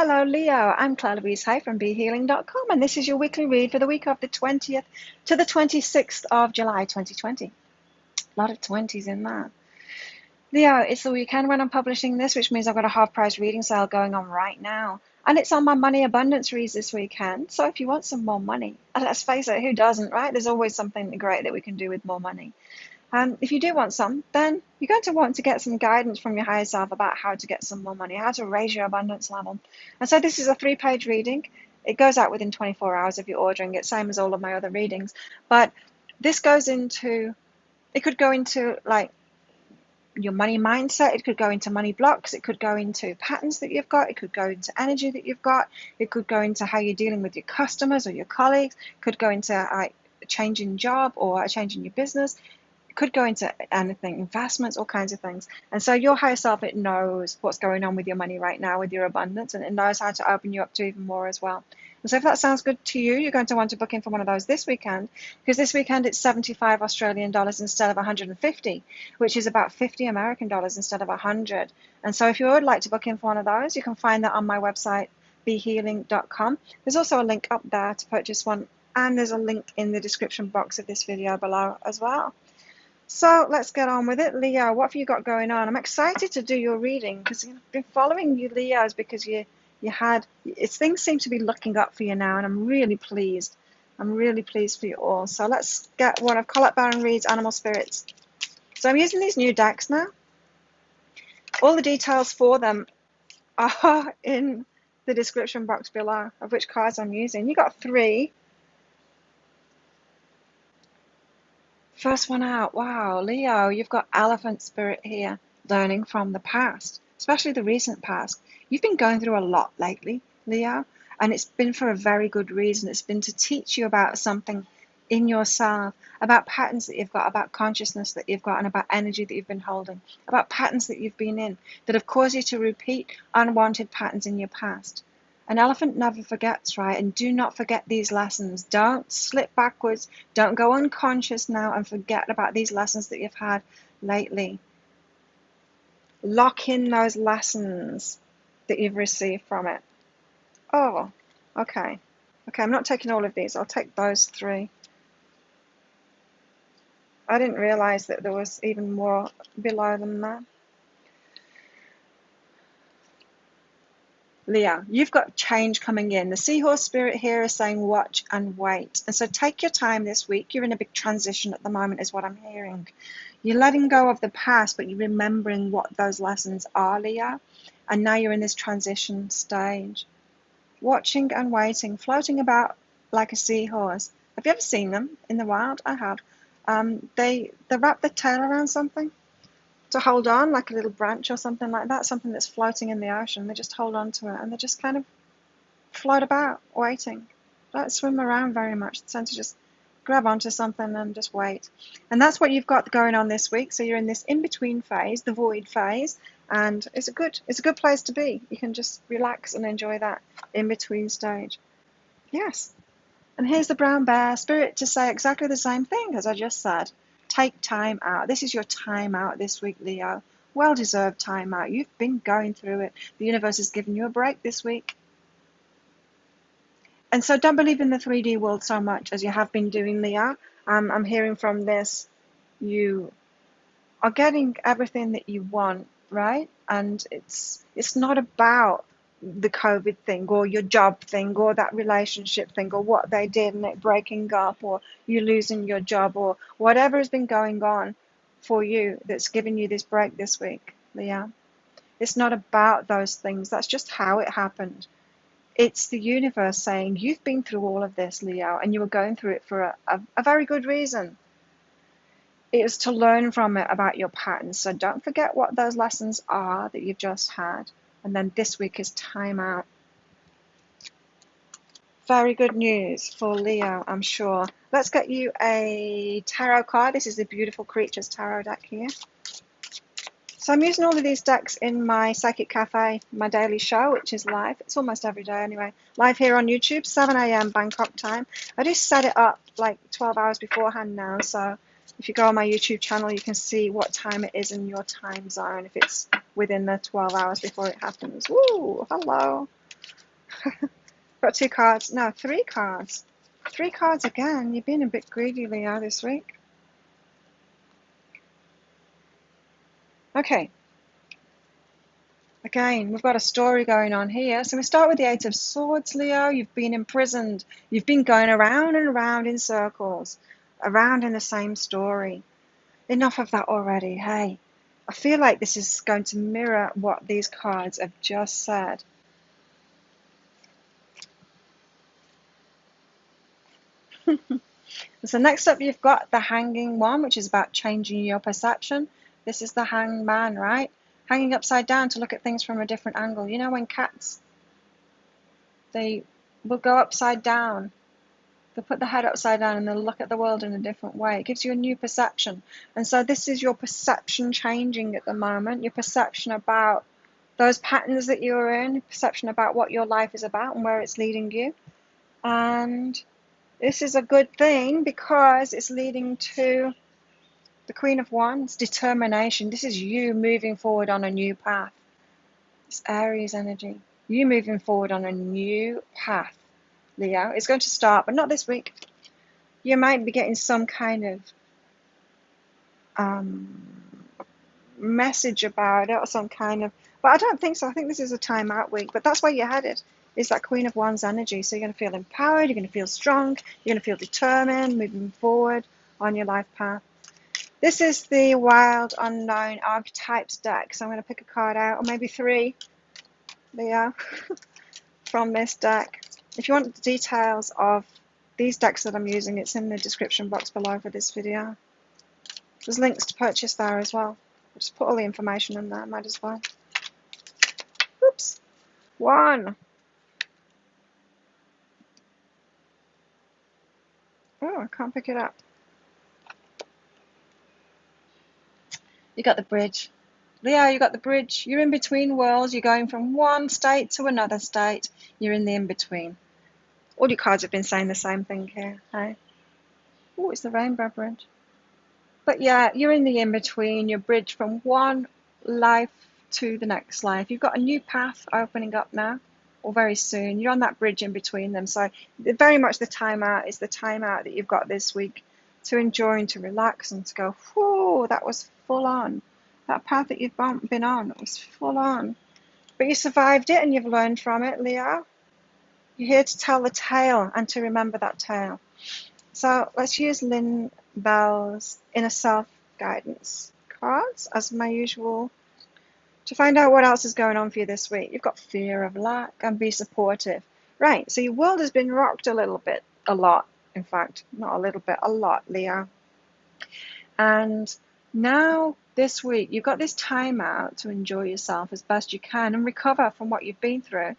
Hello, Leo. I'm Claire Louise Hay from BeHealing.com, and this is your weekly read for the week of the 20th to the 26th of July 2020. A lot of 20s in that. Leo, it's the weekend when I'm publishing this, which means I've got a half-price reading sale going on right now. And it's on my money abundance reads this weekend. So if you want some more money, and let's face it, who doesn't, right? There's always something great that we can do with more money. If you do want some, then you're going to want to get some guidance from your higher self about how to get some more money, how to raise your abundance level. And so this is a 3-page reading. It goes out within 24 hours if you're ordering it, same as all of my other readings. But this goes into, it could go into like your money mindset, it could go into money blocks, it could go into patterns that you've got, it could go into energy that you've got, it could go into how you're dealing with your customers or your colleagues, it could go into a change in job or a change in your business. Could go into anything, investments, all kinds of things. And so your higher self, it knows what's going on with your money right now, with your abundance, and it knows how to open you up to even more as well. And so if that sounds good to you, you're going to want to book in for one of those this weekend, because this weekend it's 75 Australian dollars instead of 150, which is about 50 American dollars instead of 100. And so if you would like to book in for one of those, you can find that on my website, behealing.com. There's also a link up there to purchase one, and there's a link in the description box of this video below as well. So let's get on with it. Leo, what have you got going on? I'm excited to do your reading because I've been following you, Leos, because things seem to be looking up for you now, and I'm really pleased. I'm really pleased for you all. So let's get one of Colette Baron Reid's Animal Spirits. So I'm using these new decks now. All the details for them are in the description box below of which cards I'm using. You got 3. First one out. Wow, Leo, you've got Elephant Spirit here, learning from the past, especially the recent past. You've been going through a lot lately, Leo, and it's been for a very good reason. It's been to teach you about something in yourself, about patterns that you've got, about consciousness that you've got, and about energy that you've been holding, about patterns that you've been in that have caused you to repeat unwanted patterns in your past. An elephant never forgets, right? And do not forget these lessons. Don't slip backwards. Don't go unconscious now and forget about these lessons that you've had lately. Lock in those lessons that you've received from it. Oh, okay. Okay, I'm not taking all of these. I'll take those 3. I didn't realize that there was even more below than that. Leo, you've got change coming in. The Seahorse spirit here is saying watch and wait. And so take your time this week. You're in a big transition at the moment is what I'm hearing. You're letting go of the past, but you're remembering what those lessons are, Leo. And now you're in this transition stage. Watching and waiting, floating about like a seahorse. Have you ever seen them in the wild? I have. They wrap their tail around something to hold on, like a little branch or something like that, something that's floating in the ocean. They just hold on to it and they just kind of float about, waiting. Don't swim around very much. They tend to just grab onto something and just wait. And that's what you've got going on this week. So you're in this in-between phase, the void phase, and it's a good place to be. You can just relax and enjoy that in-between stage. Yes. And here's the brown bear spirit to say exactly the same thing as I just said. Take time out. This is your time out this week, Leo. Well-deserved time out. You've been going through it. The universe has given you a break this week. And so don't believe in the 3D world so much as you have been doing, Leo. I'm hearing from this, you are getting everything that you want, right? And it's not about the COVID thing or your job thing or that relationship thing or what they did and it breaking up or you losing your job or whatever has been going on for you that's given you this break this week, Leo. It's not about those things. That's just how it happened. It's the universe saying you've been through all of this, Leo, and you were going through it for a very good reason. It is to learn from it about your patterns. So don't forget what those lessons are that you've just had. And then this week is time out. Very good news for Leo, I'm sure. Let's get you a tarot card. This is the Beautiful Creatures tarot deck here. So I'm using all of these decks in my Psychic Cafe, my daily show, which is live. It's almost every day anyway. Live here on YouTube, 7 a.m. Bangkok time. I do set it up like 12 hours beforehand now. So if you go on my YouTube channel, you can see what time it is in your time zone, if it's within the 12 hours before it happens. Woo, hello. Got 2 cards. No, 3 cards. 3 cards again. You've been a bit greedy, Leo, this week. Okay. Again, we've got a story going on here. So we start with the 8 of Swords, Leo. You've been imprisoned. You've been going around and around in circles, around in the same story. Enough of that already. Hey, I feel like this is going to mirror what these cards have just said. So next up, you've got the Hanging one, which is about changing your perception. This is the Hangman, right? Hanging upside down to look at things from a different angle. You know when cats, they will go upside down. They'll put the head upside down and they'll look at the world in a different way. It gives you a new perception. And so this is your perception changing at the moment. Your perception about those patterns that you're in. Perception about what your life is about and where it's leading you. And this is a good thing because it's leading to the Queen of Wands, determination. This is you moving forward on a new path. It's Aries energy. You moving forward on a new path, Leo. It's going to start, but not this week. You might be getting some kind of message about it or some kind of, but I don't think so. I think this is a time out week, but that's where you're headed. Is that Queen of Wands energy. So you're going to feel empowered, you're going to feel strong, you're going to feel determined, moving forward on your life path. This is the Wild Unknown Archetypes deck. So I'm going to pick a card out, or maybe 3, Leo, from this deck. If you want the details of these decks that I'm using, it's in the description box below for this video. There's links to purchase there as well. I'll just put all the information in there, might as well. Oops. 1. Oh, I can't pick it up. You got the bridge. Leo, you got the bridge. You're in between worlds. You're going from one state to another state. You're in the in-between. All your cards have been saying the same thing here. Hey? Oh, it's the Rainbow Bridge. But yeah, you're in the in-between. You're bridged from one life to the next life. You've got a new path opening up now, or very soon. You're on that bridge in between them. So very much the time out is the time out that you've got this week to enjoy and to relax and to go, whoa, that was full on. That path that you've been on was full on. But you survived it and you've learned from it, Leo. You're here to tell the tale and to remember that tale. So let's use Lynn Bell's Inner Self Guidance cards as my usual to find out what else is going on for you this week. You've got fear of lack and be supportive. Right, so your world has been rocked a little bit, a lot. In fact, not a little bit, a lot, Leo. And now this week, you've got this time out to enjoy yourself as best you can and recover from what you've been through.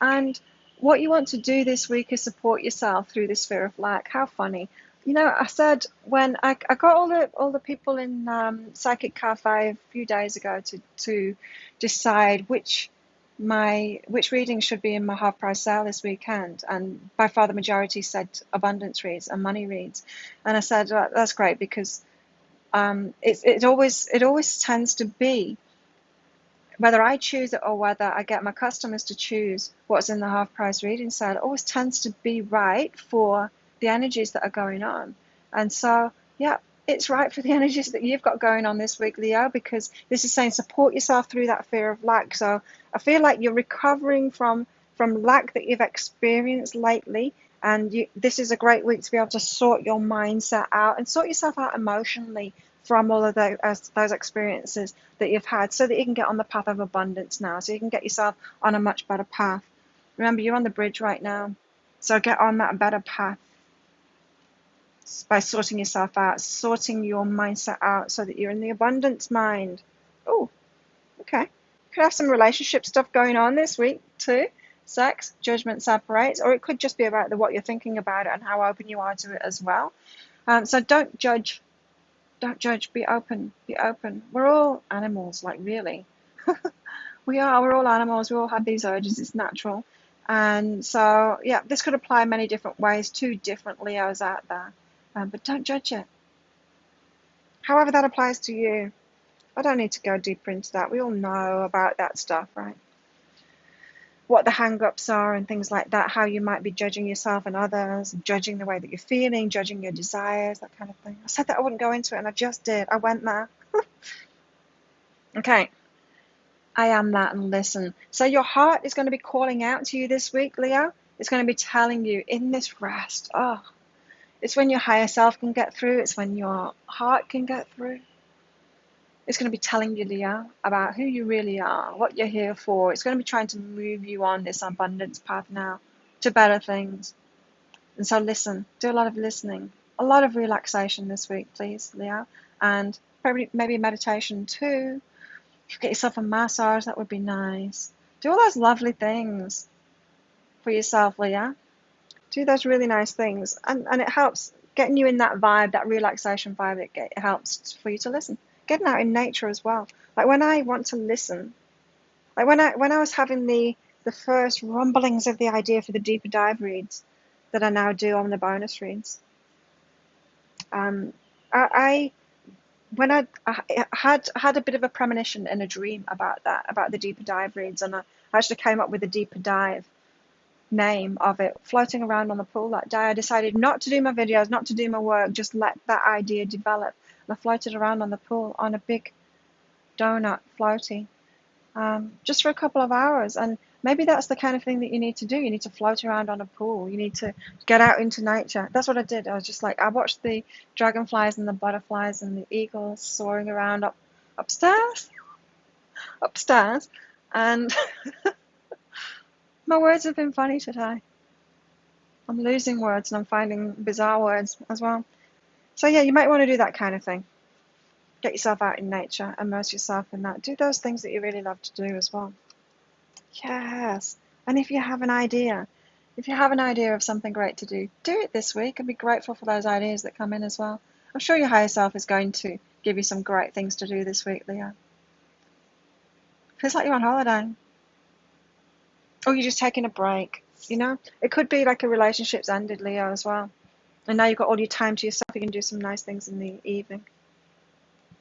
And what you want to do this week is support yourself through this fear of lack. How funny. You know, I said when I got all the people in Psychic Cafe a few days ago to decide which reading should be in my half price sale this weekend, and by far the majority said abundance reads and money reads, and I said that's great because it always tends to be, whether I choose it or whether I get my customers to choose what's in the half price reading sale, it always tends to be right for the energies that are going on. And so, yeah, it's right for the energies that you've got going on this week, Leo, because this is saying support yourself through that fear of lack. So I feel like you're recovering from lack that you've experienced lately. And this is a great week to be able to sort your mindset out and sort yourself out emotionally from all of those experiences that you've had, so that you can get on the path of abundance now, so you can get yourself on a much better path. Remember, you're on the bridge right now, so get on that better path by sorting yourself out, sorting your mindset out so that you're in the abundance mind. Oh, okay. Could have some relationship stuff going on this week too. Sex, judgment separates, or it could just be about what you're thinking about it and how open you are to it as well. So don't judge. Don't judge, be open, be open. We're all animals, like really. We're all animals, we all have these urges, it's natural. And so, yeah, this could apply many different ways to different Leos out there. But don't judge it. However that applies to you. I don't need to go deeper into that. We all know about that stuff, right? what the hang-ups are and things like that, how you might be judging yourself and others, judging the way that you're feeling, judging your desires, that kind of thing. I said that I wouldn't go into it, and I just did. I went there. Okay. I am that, and listen. So your heart is going to be calling out to you this week, Leo. It's going to be telling you in this rest. Oh, it's when your higher self can get through. It's when your heart can get through. It's going to be telling you, Leo, about who you really are, what you're here for. It's going to be trying to move you on this abundance path now to better things. And so listen, do a lot of listening, a lot of relaxation this week, please, Leo. And maybe meditation too. If you get yourself a massage, that would be nice. Do all those lovely things for yourself, Leo. Do those really nice things. And it helps getting you in that vibe, that relaxation vibe. It helps for you to listen. Getting out in nature as well. Like when I want to listen, like when I was having the first rumblings of the idea for the deeper dive reads that I now do on the bonus reads, I when I had a bit of a premonition and a dream about that, about the deeper dive reads, and I actually came up with a deeper dive name of it floating around on the pool that day. I decided not to do my videos, not to do my work, just let that idea develop. And I floated around on the pool on a big donut floaty, just for a couple of hours. And maybe that's the kind of thing that you need to do. You need to float around on a pool. You need to get out into nature. That's what I did. I was just like, I watched the dragonflies and the butterflies and the eagles soaring around upstairs, and my words have been funny today. I'm losing words and I'm finding bizarre words as well. So yeah, you might want to do that kind of thing. Get yourself out in nature, immerse yourself in that. Do those things that you really love to do as well. Yes. And if you have an idea of something great to do, do it this week and be grateful for those ideas that come in as well. I'm sure your higher self is going to give you some great things to do this week, Leo. Feels like you're on holiday. Or you're just taking a break, you know? It could be like a relationship's ended, Leo, as well. And now you've got all your time to yourself. You can do some nice things in the evening.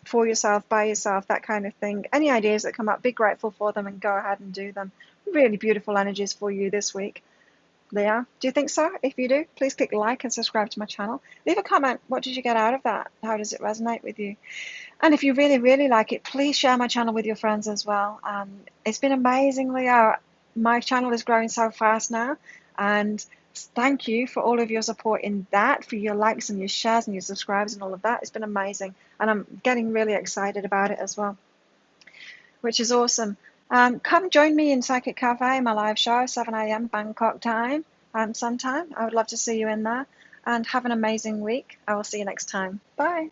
For yourself, by yourself, that kind of thing. Any ideas that come up, be grateful for them and go ahead and do them. Really beautiful energies for you this week, Leo. Do you think so? If you do, please click like and subscribe to my channel. Leave a comment. What did you get out of that? How does it resonate with you? And if you really, really like it, please share my channel with your friends as well. It's been amazing, Leo. My channel is growing so fast now, and thank you for all of your support in that, for your likes and your shares and your subscribes and all of that. It's been amazing, and I'm getting really excited about it as well, which is awesome. Come join me in Psychic Cafe, my live show, 7 a.m. Bangkok time, sometime. I would love to see you in there, and have an amazing week. I will see you next time. Bye.